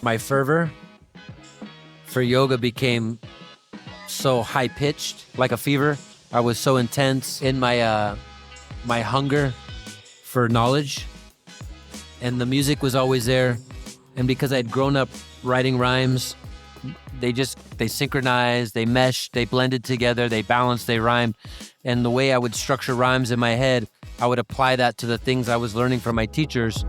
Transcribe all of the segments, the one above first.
My fervor for yoga became so high-pitched, like a fever. I was so intense in my hunger for knowledge, and the music was always there. And because I'd grown up writing rhymes, they synchronized, they meshed, they blended together, they balanced, they rhymed. And the way I would structure rhymes in my head, I would apply that to the things I was learning from my teachers.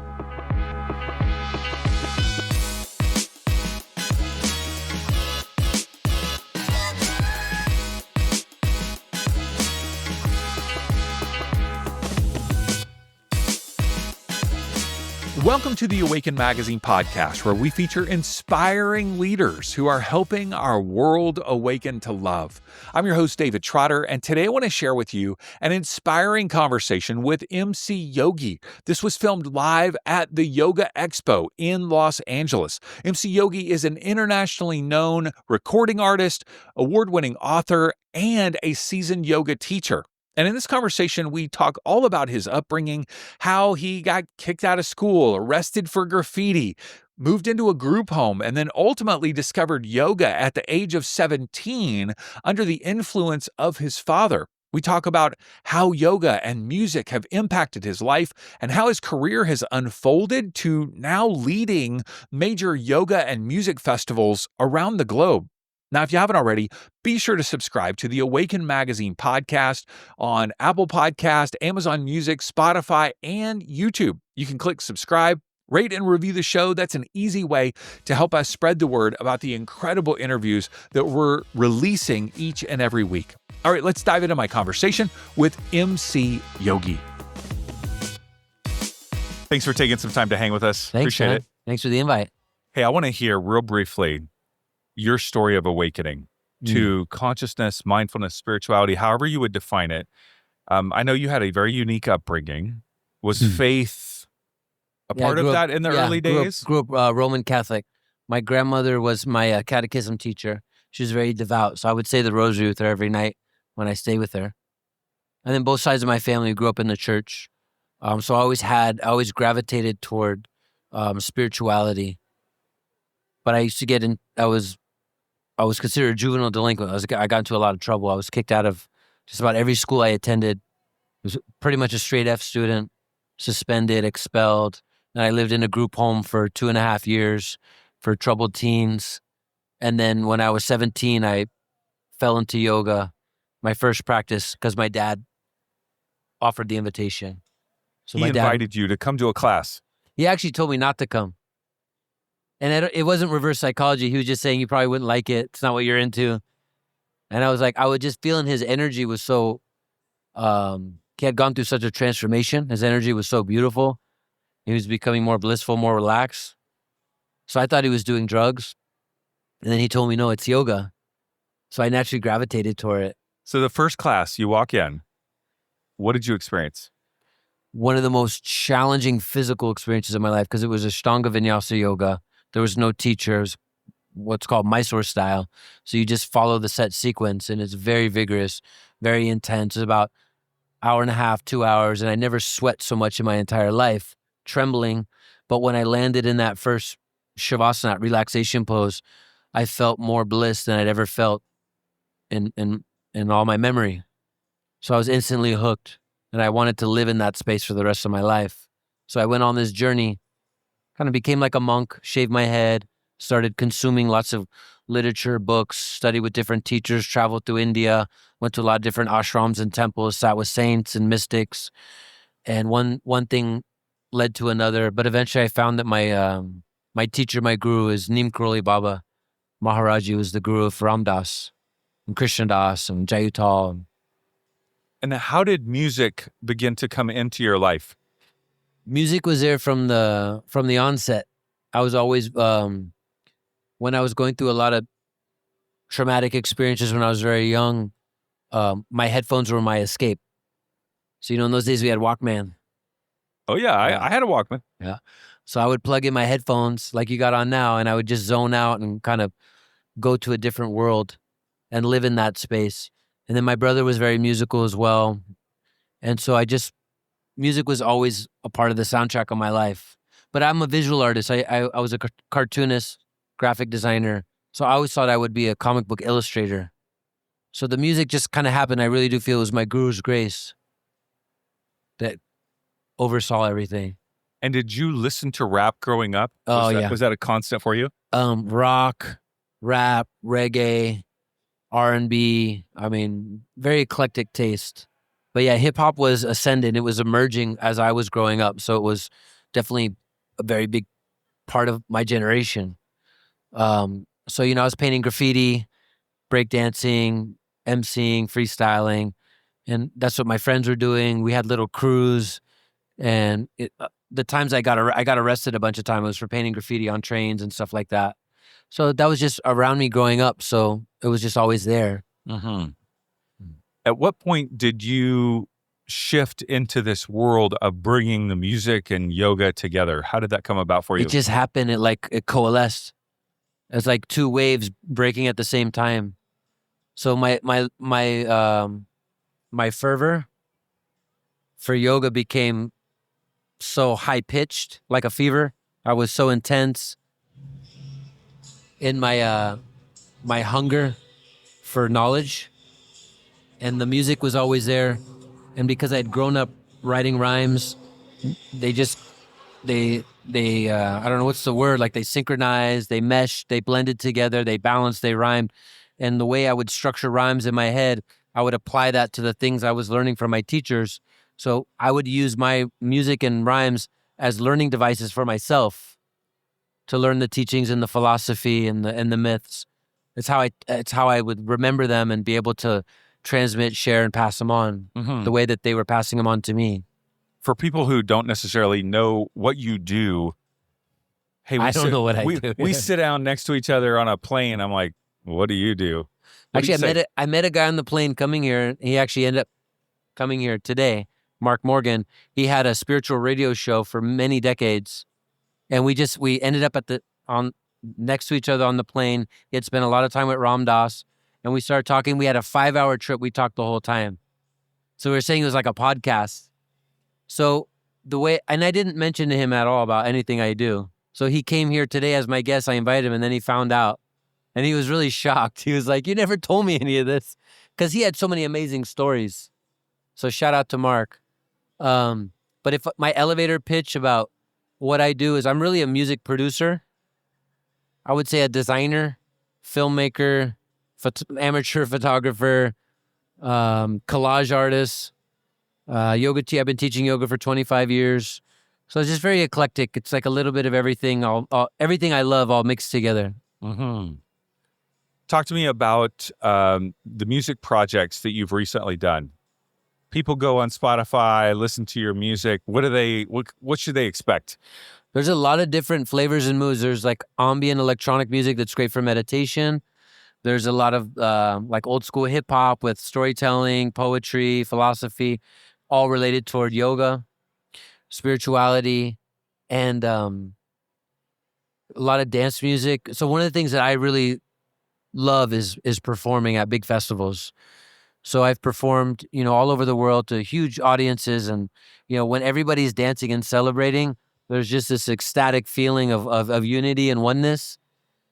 Welcome to the Awaken Magazine podcast, where we feature inspiring leaders who are helping our world awaken to love. I'm your host, David Trotter, and today I want to share with you an inspiring conversation with MC Yogi. This was filmed live at the Yoga Expo in Los Angeles. MC Yogi is an internationally known recording artist, award-winning author, and a seasoned yoga teacher. And in this conversation, we talk all about his upbringing, how he got kicked out of school, arrested for graffiti, moved into a group home, and then ultimately discovered yoga at the age of 17 under the influence of his father. We talk about how yoga and music have impacted his life and how his career has unfolded to now leading major yoga and music festivals around the globe. Now, if you haven't already, be sure to subscribe to the Awaken Magazine podcast on Apple Podcast, Amazon Music, Spotify, and YouTube. You can click subscribe, rate and review the show. That's an easy way to help us spread the word about the incredible interviews that we're releasing each and every week. All right, let's dive into my conversation with MC Yogi. Thanks for taking some time to hang with us. Thanks, Appreciate man. it. Thanks for the invite. Hey, I want to hear real briefly your story of awakening to consciousness, mindfulness, spirituality, however you would define it. I know you had a very unique upbringing. Was faith a part of that in the early days? Grew up Roman Catholic. My grandmother was my catechism teacher. She was very devout, so I would say the rosary with her every night when I stayed with her. And then both sides of my family grew up in the church. So I always gravitated toward spirituality. But I used to get in, I was considered a juvenile delinquent. I got into a lot of trouble. I was kicked out of just about every school I attended. I was pretty much a straight F student, suspended, expelled. And I lived in a group home for 2.5 years for troubled teens. And then when I was 17, I fell into yoga, my first practice, because my dad offered the invitation. So he invited you to come to a class. He actually told me not to come. And it wasn't reverse psychology. He was just saying you probably wouldn't like it. It's not what you're into. And I was like, I was just feeling his energy was so, he had gone through such a transformation. His energy was so beautiful. He was becoming more blissful, more relaxed. So I thought he was doing drugs. And then he told me, no, it's yoga. So I naturally gravitated toward it. So the first class you walk in, what did you experience? One of the most challenging physical experiences of my life, because it was Ashtanga Vinyasa yoga. There was no teachers, what's called Mysore style. So you just follow the set sequence, and it's very vigorous, very intense. It's about 1.5 hours, 2 hours, and I never sweat so much in my entire life, trembling. But when I landed in that first Shavasana, relaxation pose, I felt more bliss than I'd ever felt in all my memory. So I was instantly hooked, and I wanted to live in that space for the rest of my life. So I went on this journey, kind of became like a monk, shaved my head, started consuming lots of literature, books, studied with different teachers, traveled through India, went to a lot of different ashrams and temples, sat with saints and mystics. And one thing led to another. But eventually I found that my teacher, my guru is Neem Karoli Baba Maharaj. He was the guru of Ram Das and Krishna Das and Jayutal. And how did music begin to come into your life? Music was there from the onset. I was always, when I was going through a lot of traumatic experiences when I was very young, my headphones were my escape. So, in those days we had Walkman. Oh yeah, I had a Walkman. Yeah. So I would plug in my headphones like you got on now, and I would just zone out and kind of go to a different world and live in that space. And then my brother was very musical as well. And so music was always a part of the soundtrack of my life. But I'm a visual artist. I was a cartoonist. graphic designer. So I always thought I would be a comic book illustrator. So the music just kind of happened. I really do feel it was my guru's grace that oversaw everything. And did you listen to rap growing up? Oh, yeah. Was that a constant for you? Rock, rap, reggae, R&B. I mean, very eclectic taste. But yeah, hip hop was ascendant. It was emerging as I was growing up. So it was definitely a very big part of my generation. So, I was painting graffiti, breakdancing, emceeing, freestyling. And that's what my friends were doing. We had little crews. And the times I got arrested a bunch of times was for painting graffiti on trains and stuff like that. So that was just around me growing up. So it was just always there. Mm-hmm. At what point did you shift into this world of bringing the music and yoga together? How did that come about for you? It just happened. It coalesced. It's like two waves breaking at the same time. So my fervor for yoga became so high pitched, like a fever. I was so intense in my hunger for knowledge, and the music was always there. And because I'd grown up writing rhymes, they I don't know what's the word, like they synchronized, they meshed, they blended together, they balanced, they rhymed. And the way I would structure rhymes in my head, I would apply that to the things I was learning from my teachers. So I would use my music and rhymes as learning devices for myself to learn the teachings and the philosophy and the myths. It's how I would remember them and be able to transmit, share, and pass them on the way that they were passing them on to me. For people who don't necessarily know what you do, hey, I don't know what I do. We sit down next to each other on a plane. I'm like, what do you do? Actually, I met a guy on the plane coming here. He actually ended up coming here today, Mark Morgan. He had a spiritual radio show for many decades, and we ended up next to each other on the plane. He had spent a lot of time with Ram Dass, and we started talking. We had a 5-hour trip. We talked the whole time. So we were saying it was like a podcast. So and I didn't mention to him at all about anything I do. So he came here today as my guest. I invited him, and then he found out. And he was really shocked. He was like, you never told me any of this. Because he had so many amazing stories. So shout out to Mark. But if my elevator pitch about what I do is I'm really a music producer. I would say a designer, filmmaker, amateur photographer, collage artist, yoga. I've been teaching yoga for 25 years. So it's just very eclectic. It's like a little bit of everything, everything I love all mixed together. Mm-hmm. Talk to me about the music projects that you've recently done. People go on Spotify, listen to your music. What should they expect? There's a lot of different flavors and moods. There's like ambient electronic music that's great for meditation. There's a lot of like old school hip hop with storytelling, poetry, philosophy, all related toward yoga, spirituality, and a lot of dance music. So one of the things that I really love is performing at big festivals. So I've performed, all over the world to huge audiences, and when everybody's dancing and celebrating, there's just this ecstatic feeling of unity and oneness,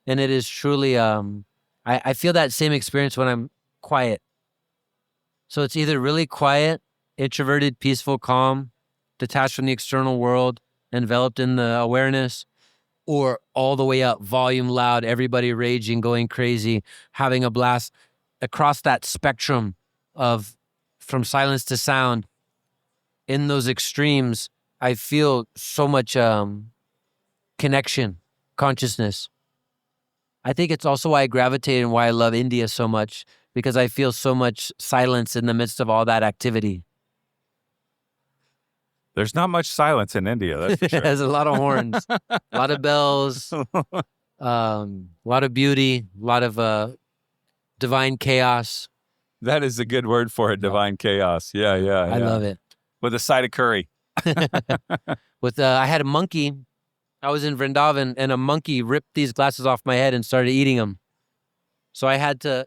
and it is truly. I feel that same experience when I'm quiet. So it's either really quiet, introverted, peaceful, calm, detached from the external world, enveloped in the awareness, or all the way up, volume loud, everybody raging, going crazy, having a blast. Across that spectrum from silence to sound, in those extremes, I feel so much connection, consciousness. I think it's also why I gravitate and why I love India so much, because I feel so much silence in the midst of all that activity. There's not much silence in India, that's for sure. There's a lot of horns, a lot of bells, a lot of beauty, a lot of divine chaos. That is a good word for it, divine chaos. Yeah. I love it. With a side of curry. I had a monkey. I was in Vrindavan, and a monkey ripped these glasses off my head and started eating them. So I had to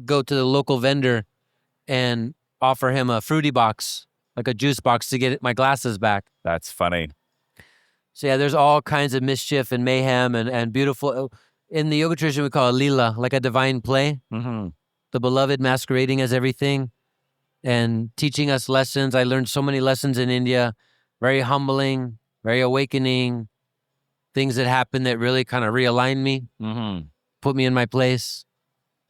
go to the local vendor and offer him a fruity box, like a juice box, to get my glasses back. That's funny. So yeah, there's all kinds of mischief and mayhem and beautiful. In the yoga tradition, we call it lila, like a divine play. Mm-hmm. The beloved masquerading as everything and teaching us lessons. I learned so many lessons in India, very humbling, very awakening, things that happened that really kind of realigned me, put me in my place.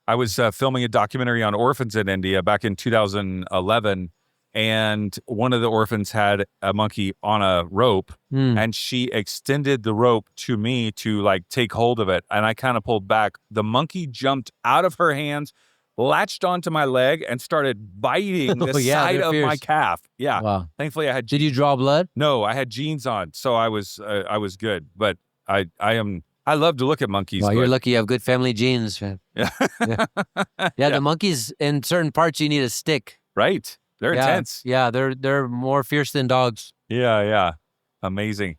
I was filming a documentary on orphans in India back in 2011, and one of the orphans had a monkey on a rope, and she extended the rope to me to like take hold of it, and I kind of pulled back. The monkey jumped out of her hands, latched onto my leg, and started biting the side of my calf. Yeah. Wow. Thankfully, I had. Did you draw blood? No, I had jeans on, so I was good. But I love to look at monkeys. Well, you're lucky you have good family genes, man. Yeah. Yeah, the monkeys, in certain parts, you need a stick. Right. They're intense. Yeah, they're more fierce than dogs. Yeah. Amazing.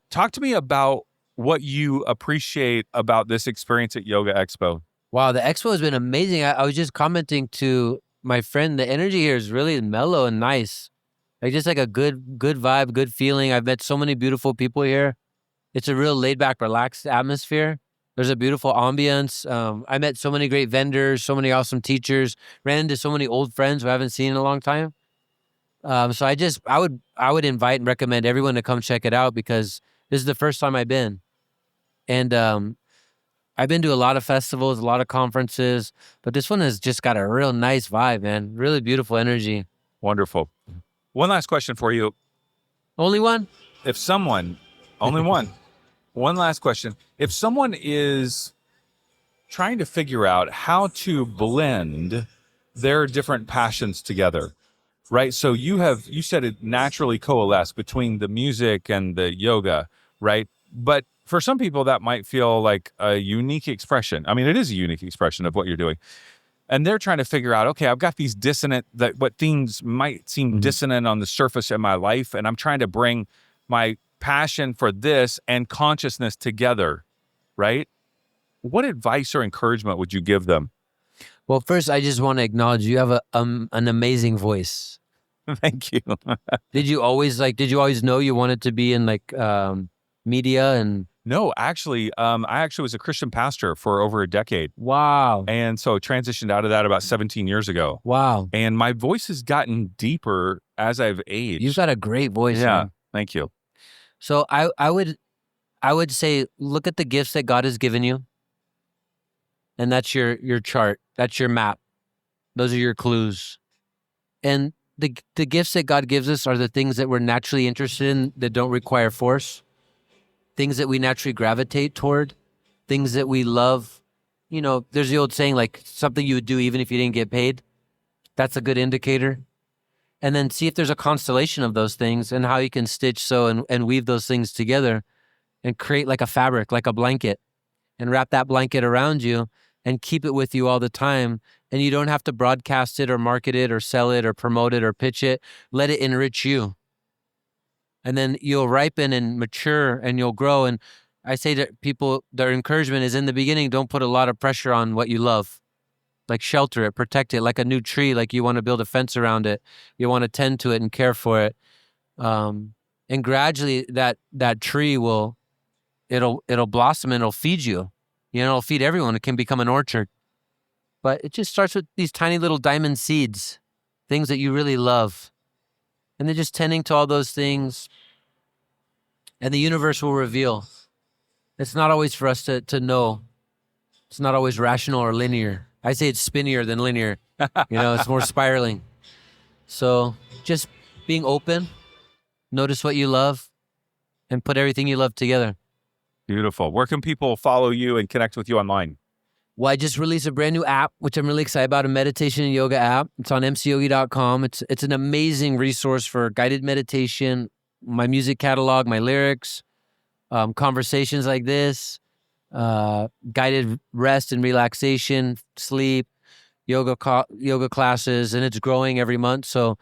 Talk to me about what you appreciate about this experience at Yoga Expo. Wow, the expo has been amazing. I was just commenting to my friend, the energy here is really mellow and nice. Like just like a good vibe, good feeling. I've met so many beautiful people here. It's a real laid back, relaxed atmosphere. There's a beautiful ambience. I met so many great vendors, so many awesome teachers, ran into so many old friends who I haven't seen in a long time. So I would invite and recommend everyone to come check it out because this is the first time I've been. And I've been to a lot of festivals, a lot of conferences, but this one has just got a real nice vibe, man. Really beautiful energy. Wonderful. One last question for you. Only one? Only one. One last question. If someone is trying to figure out how to blend their different passions together, right? So you said it naturally coalesced between the music and the yoga, right? But for some people, that might feel like a unique expression. I mean, it is a unique expression of what you're doing. And they're trying to figure out, okay, I've got these what things might seem dissonant on the surface in my life, and I'm trying to bring my passion for this and consciousness together, right? What advice or encouragement would you give them? Well, first, I just want to acknowledge you have an amazing voice. Thank you. Did you always know you wanted to be in media and? No, actually, I actually was a Christian pastor for over a decade. Wow. And so transitioned out of that about 17 years ago. Wow. And my voice has gotten deeper as I've aged. You've got a great voice. Yeah. Man. Thank you. So I would say, look at the gifts that God has given you. And that's your chart. That's your map. Those are your clues. And the gifts that God gives us are the things that we're naturally interested in that don't require force. Things that we naturally gravitate toward, things that we love. You know, there's the old saying, like something you would do even if you didn't get paid. That's a good indicator. And then see if there's a constellation of those things and how you can stitch, sew, and weave those things together and create like a fabric, like a blanket, and wrap that blanket around you and keep it with you all the time. And you don't have to broadcast it or market it or sell it or promote it or pitch it. Let it enrich you. And then you'll ripen and mature and you'll grow. And I say to people, their encouragement is in the beginning, don't put a lot of pressure on what you love. Like shelter it, protect it, like a new tree, like you want to build a fence around it. You want to tend to it and care for it. And gradually that tree it'll blossom and it'll feed you. You know, it'll feed everyone. It can become an orchard. But it just starts with these tiny little diamond seeds, things that you really love. And then just tending to all those things, and the universe will reveal. It's not always for us to know. It's not always rational or linear. I say it's spinnier than linear. You know, it's more spiraling. So just being open, notice what you love, and put everything you love together. Beautiful. Where can people follow you and connect with you online? Well, I just released a brand new app, which I'm really excited about, a meditation and yoga app. It's on mcyogi.com. It's an amazing resource for guided meditation, my music catalog, my lyrics, conversations like this, guided rest and relaxation, sleep, yoga classes, and it's growing every month. So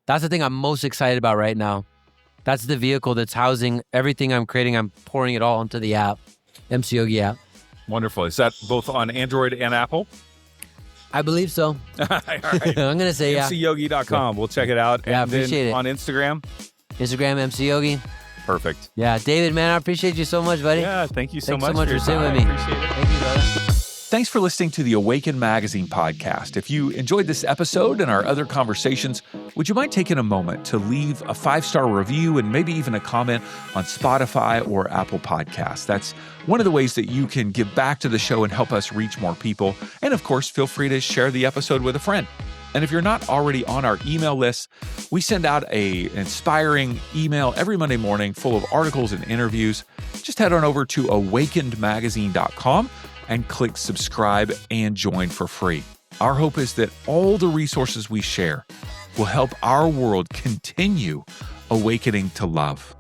that's the thing I'm most excited about right now. That's the vehicle that's housing everything I'm creating. I'm pouring it all into the app, MC Yogi app. Wonderful. Is that both on Android and Apple? I believe so. All right. I'm going to say MCYogi.com. We'll check it out. Yeah, and appreciate then it. On Instagram? Instagram, MC Yogi. Perfect. Yeah, David, man, I appreciate you so much, buddy. Yeah, thank you so Thanks much so much your for sitting time. with me. Appreciate it. Thank you, brother. Thanks for listening to the Awaken Magazine podcast. If you enjoyed this episode and our other conversations, would you mind taking a moment to leave a 5-star review and maybe even a comment on Spotify or Apple Podcasts? That's one of the ways that you can give back to the show and help us reach more people. And of course, feel free to share the episode with a friend. And if you're not already on our email list, we send out an inspiring email every Monday morning full of articles and interviews. Just head on over to awakenedmagazine.com and click subscribe and join for free. Our hope is that all the resources we share will help our world continue awakening to love.